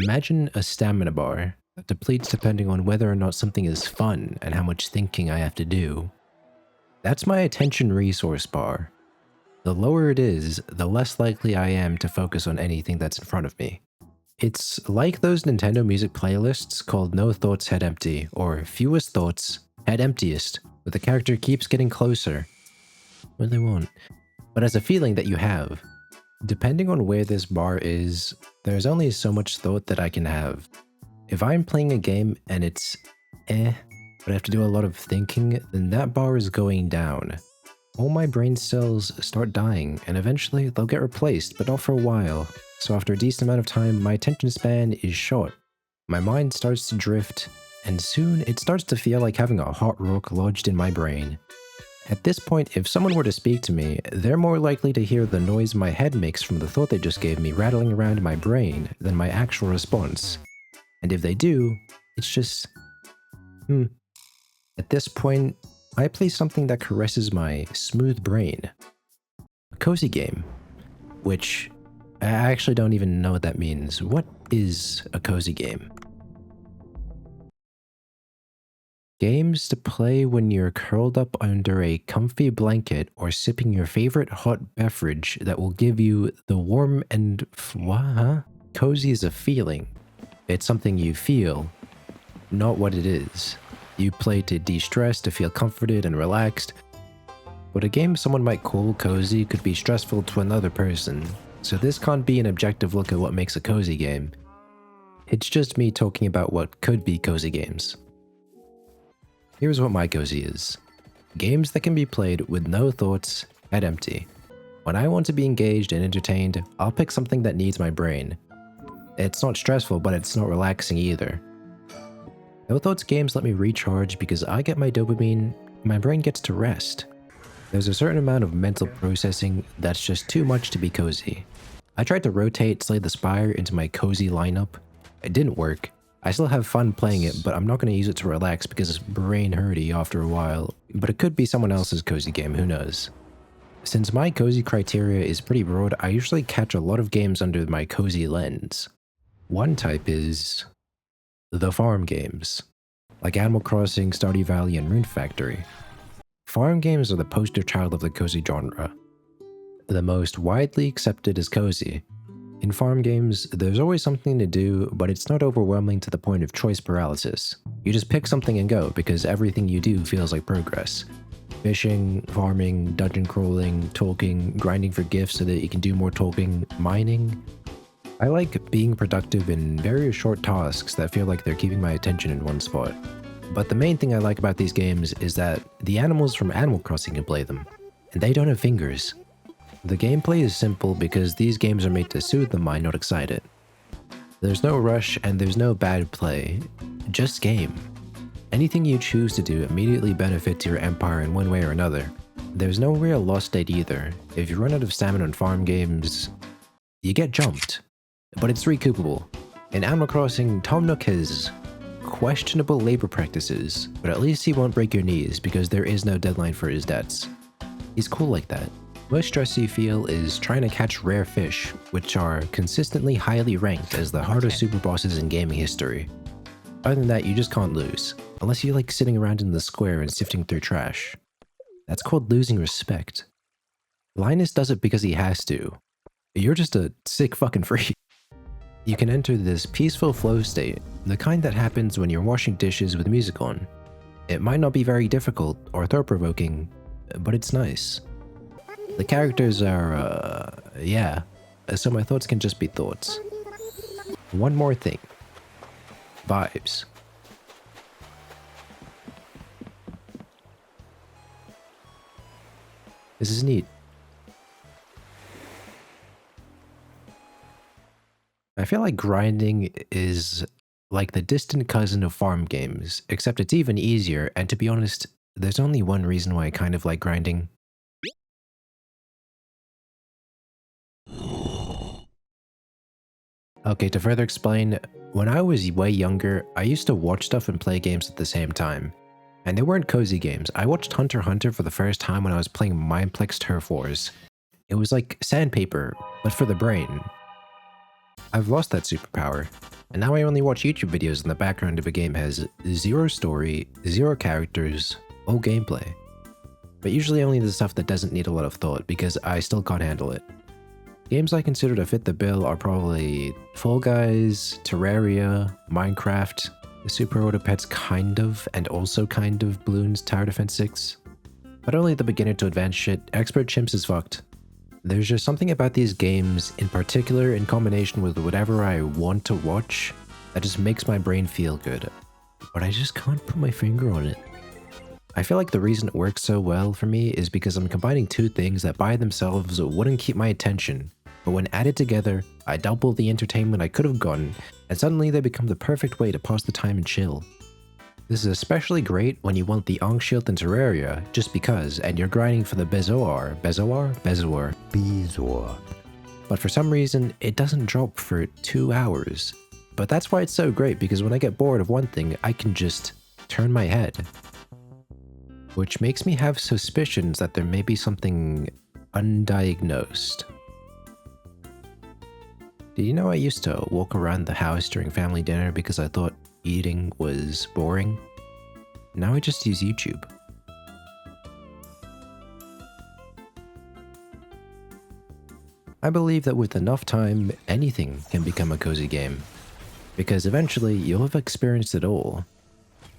Imagine a stamina bar that depletes depending on whether or not something is fun and how much thinking I have to do. That's my attention resource bar. The lower it is, the less likely I am to focus on anything that's in front of me. It's like those Nintendo music playlists called No Thoughts Head Empty, or Fewest Thoughts, Head Emptiest, where the character keeps getting closer. Well, they won't. But as a feeling that you have, depending on where this bar is, there's only so much thought that I can have. If I'm playing a game and it's but I have to do a lot of thinking, then that bar is going down. All my brain cells start dying, and eventually they'll get replaced, but not for a while. So after a decent amount of time, my attention span is short. My mind starts to drift, and soon it starts to feel like having a hot rock lodged in my brain. At this point, if someone were to speak to me, they're more likely to hear the noise my head makes from the thought they just gave me rattling around in my brain than my actual response. And if they do, it's just... At this point, I play something that caresses my smooth brain. A cozy game. Which, I actually don't even know what that means. What is a cozy game? Games to play when you're curled up under a comfy blanket or sipping your favorite hot beverage that will give you the warm and... Cozy is a feeling. It's something you feel, not what it is. You play to de-stress, to feel comforted and relaxed. But a game someone might call cozy could be stressful to another person, so this can't be an objective look at what makes a cozy game. It's just me talking about what could be cozy games. Here's what my cozy is. Games that can be played with no thoughts, head empty. When I want to be engaged and entertained, I'll pick something that needs my brain. It's not stressful, but it's not relaxing either. No thoughts games let me recharge because I get my dopamine, my brain gets to rest. There's a certain amount of mental processing that's just too much to be cozy. I tried to rotate Slay the Spire into my cozy lineup. It didn't work. I still have fun playing it, but I'm not going to use it to relax because it's brain hurty after a while. But it could be someone else's cozy game, who knows. Since my cozy criteria is pretty broad, I usually catch a lot of games under my cozy lens. One type is... the farm games, like Animal Crossing, Stardew Valley, and Rune Factory. Farm games are the poster child of the cozy genre. The most widely accepted as cozy. In farm games, there's always something to do, but it's not overwhelming to the point of choice paralysis. You just pick something and go, because everything you do feels like progress. Fishing, farming, dungeon crawling, talking, grinding for gifts so that you can do more talking, mining. I like being productive in various short tasks that feel like they're keeping my attention in one spot. But the main thing I like about these games is that the animals from Animal Crossing can play them, and they don't have fingers. The gameplay is simple because these games are made to soothe the mind, not excite it. There's no rush and there's no bad play, just game. Anything you choose to do immediately benefits your empire in one way or another. There's no real lost state either. If you run out of stamina on farm games, you get jumped. But it's recoupable. In Animal Crossing, Tom Nook has questionable labor practices, but at least he won't break your knees because there is no deadline for his debts. He's cool like that. Most stress you feel is trying to catch rare fish, which are consistently highly ranked as the hardest super bosses in gaming history. Other than that, you just can't lose, unless you like sitting around in the square and sifting through trash. That's called losing respect. Linus does it because he has to. You're just a sick fucking freak. You can enter this peaceful flow state, the kind that happens when you're washing dishes with music on. It might not be very difficult or thought-provoking, but it's nice. The characters are, so my thoughts can just be thoughts. One more thing. Vibes. This is neat. I feel like grinding is like the distant cousin of farm games, except it's even easier, and to be honest, there's only one reason why I kind of like grinding. Okay, to further explain, when I was way younger, I used to watch stuff and play games at the same time. And they weren't cozy games. I watched Hunter x Hunter for the first time when I was playing Mineplex Turf Wars. It was like sandpaper, but for the brain. I've lost that superpower. and now I only watch YouTube videos in the background if a game has zero story, zero characters, low gameplay. But usually only the stuff that doesn't need a lot of thought because I still can't handle it. Games I consider to fit the bill are probably Fall Guys, Terraria, Minecraft, Super Auto Pets kind of, and also kind of Bloons Tower Defense 6. But only the beginner to advanced shit, Expert Chimps is fucked. There's just something about these games, in particular in combination with whatever I want to watch, that just makes my brain feel good. But I just can't put my finger on it. I feel like the reason it works so well for me is because I'm combining two things that by themselves wouldn't keep my attention, but when added together, I double the entertainment I could have gotten, and suddenly they become the perfect way to pass the time and chill. This is especially great when you want the Ankh Shield in Terraria, just because, and you're grinding for the Bezoar. But for some reason, it doesn't drop for 2 hours. But that's why it's so great, because when I get bored of one thing, I can just turn my head. Which makes me have suspicions that there may be something undiagnosed. Did you know I used to walk around the house during family dinner because I thought eating was boring? Now I just use YouTube. I believe that with enough time, anything can become a cozy game. Because eventually, you'll have experienced it all.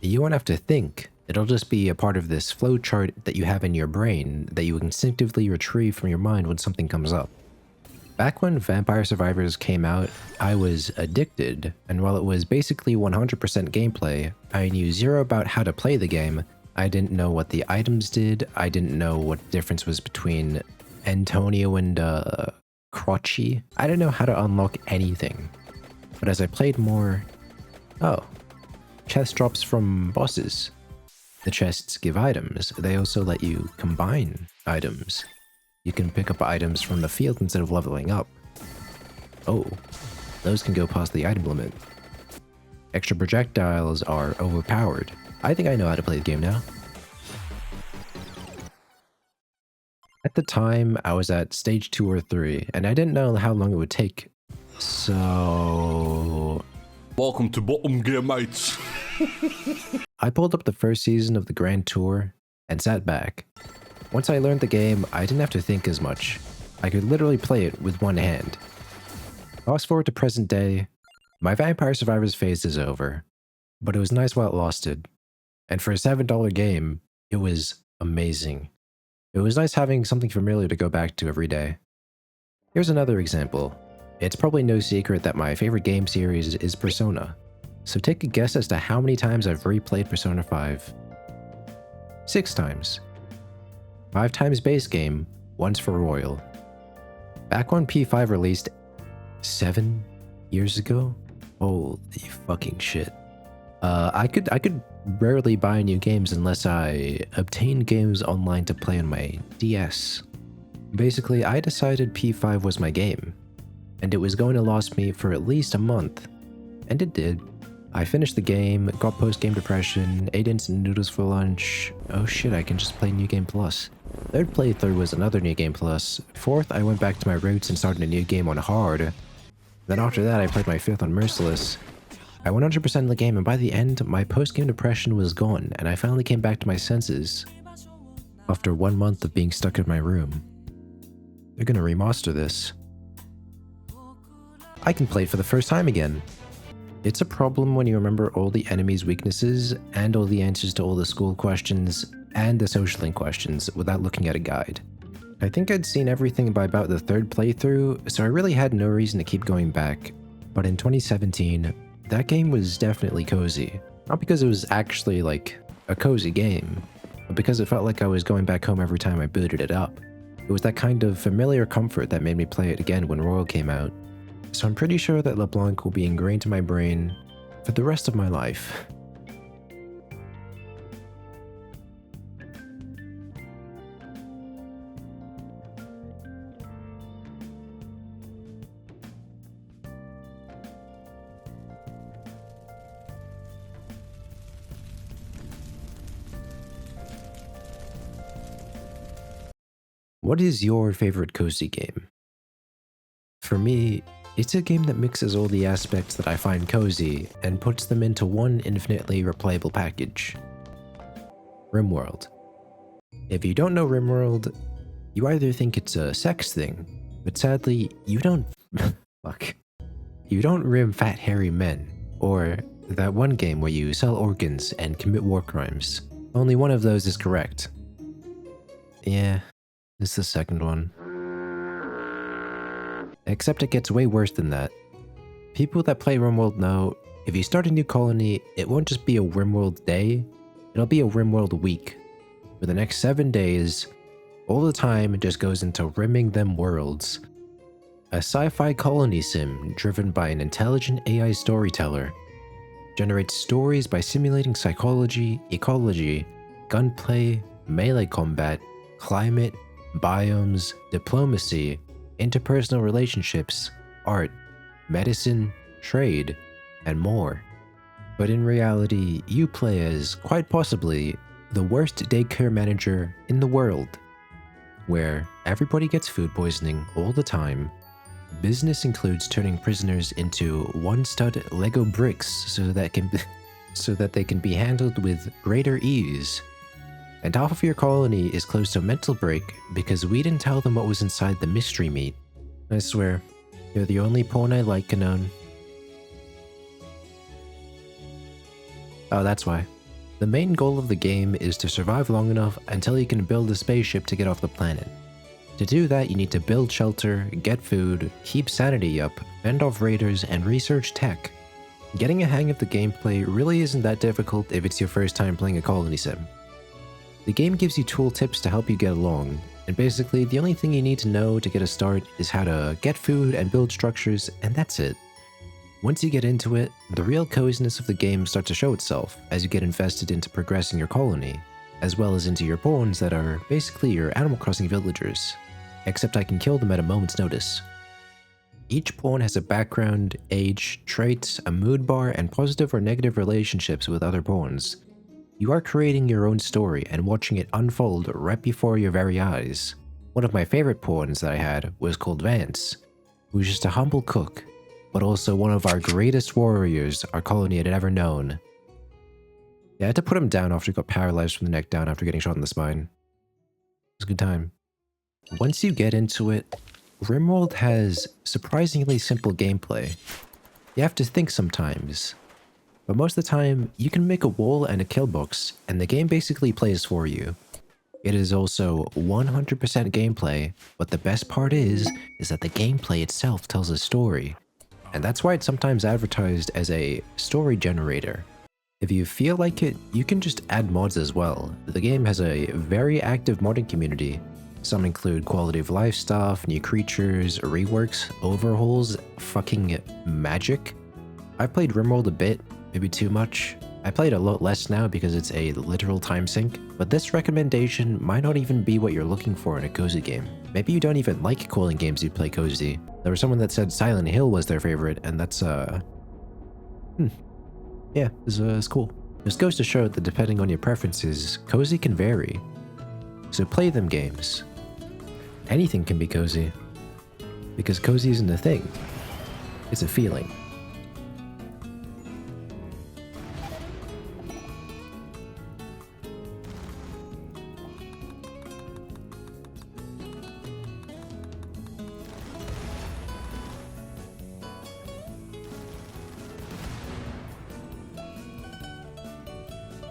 You won't have to think. It'll just be a part of this flowchart that you have in your brain that you instinctively retrieve from your mind when something comes up. Back when Vampire Survivors came out, I was addicted, and while it was basically 100% gameplay, I knew zero about how to play the game. I didn't know what the items did, I didn't know what the difference was between Antonio and Crotchy. I didn't know how to unlock anything. But as I played more, oh, chest drops from bosses. The chests give items, they also let you combine items. You can pick up items from the field instead of leveling up. Oh, those can go past the item limit. Extra projectiles are overpowered. I think I know how to play the game now. At the time, I was at stage 2 or 3, and I didn't know how long it would take. So... Welcome to Bottom Gear, mates. I pulled up the first season of the Grand Tour and sat back. Once I learned the game, I didn't have to think as much. I could literally play it with one hand. Fast forward to present day, my Vampire Survivors phase is over, but it was nice while it lasted. And for a $7 game, it was amazing. It was nice having something familiar to go back to every day. Here's another example. It's probably no secret that my favorite game series is Persona. So take a guess as to how many times I've replayed Persona 5. 6 times. 5 times base game, once for Royal. Back when P5 released 7 years ago? Holy fucking shit. I could rarely buy new games unless I obtained games online to play on my DS. Basically, I decided P5 was my game, and it was going to last me for at least a month. And it did. I finished the game, got post-game depression, ate instant noodles for lunch. Oh shit, I can just play New Game Plus. Third playthrough was another New Game Plus. Fourth, I went back to my roots and started a new game on hard. Then after that, I played my 5th on Merciless. I 100%ed the game, and by the end, my post-game depression was gone, and I finally came back to my senses. After 1 month of being stuck in my room. They're gonna remaster this. I can play it for the first time again. It's a problem when you remember all the enemy's weaknesses, and all the answers to all the school questions, and the social link questions, without looking at a guide. I think I'd seen everything by about the 3rd playthrough, so I really had no reason to keep going back. But in 2017, that game was definitely cozy. Not because it was actually, like, a cozy game, but because it felt like I was going back home every time I booted it up. It was that kind of familiar comfort that made me play it again when Royal came out. So I'm pretty sure that LeBlanc will be ingrained in my brain for the rest of my life. What is your favorite cozy game? For me, It's a game that mixes all the aspects that I find cozy and puts them into one infinitely replayable package. RimWorld. If you don't know RimWorld, you either think it's a sex thing, but sadly, you don't fuck. You don't rim fat hairy men, or that one game where you sell organs and commit war crimes. Only one of those is correct. Yeah, it's the second one. Except it gets way worse than that. People that play RimWorld know, if you start a new colony, it won't just be a RimWorld day, it'll be a RimWorld week. For the next 7 days, all the time just goes into rimming them worlds. A sci-fi colony sim driven by an intelligent AI storyteller. Generates stories by simulating psychology, ecology, gunplay, melee combat, climate, biomes, diplomacy, interpersonal relationships, art, medicine, trade, and more. But in reality, you play as, quite possibly, the worst daycare manager in the world, where everybody gets food poisoning all the time. Business includes turning prisoners into one-stud Lego bricks so that they can be handled with greater ease. And half of your colony is close to a mental break because we didn't tell them what was inside the mystery meat. I swear, you're the only porn I like, Ganon. Oh, that's why. The main goal of the game is to survive long enough until you can build a spaceship to get off the planet. To do that, you need to build shelter, get food, keep sanity up, fend off raiders, and research tech. Getting a hang of the gameplay really isn't that difficult if it's your first time playing a colony sim. The game gives you tooltips to help you get along, and basically the only thing you need to know to get a start is how to get food and build structures, and that's it. Once you get into it, the real coziness of the game starts to show itself as you get invested into progressing your colony, as well as into your pawns that are basically your Animal Crossing villagers, except I can kill them at a moment's notice. Each pawn has a background, age, traits, a mood bar, and positive or negative relationships with other pawns. You are creating your own story and watching it unfold right before your very eyes. One of my favorite pawns that I had was called Vance, who was just a humble cook, but also one of our greatest warriors our colony had ever known. Yeah, I had to put him down after he got paralyzed from the neck down after getting shot in the spine. It was a good time. Once you get into it, RimWorld has surprisingly simple gameplay. You have to think sometimes, but most of the time, you can make a wall and a kill box, and the game basically plays for you. It is also 100% gameplay, but the best part is that the gameplay itself tells a story. And that's why it's sometimes advertised as a story generator. If you feel like it, you can just add mods as well. The game has a very active modding community. Some include quality of life stuff, new creatures, reworks, overhauls, fucking magic. I've played RimWorld a bit, maybe too much. I play it a lot less now because it's a literal time sink, but this recommendation might not even be what you're looking for in a cozy game. Maybe you don't even like calling games you play cozy. There was someone that said Silent Hill was their favorite, and that's, yeah, it's cool. This goes to show that depending on your preferences, cozy can vary. So play them games. Anything can be cozy. Because cozy isn't a thing. It's a feeling.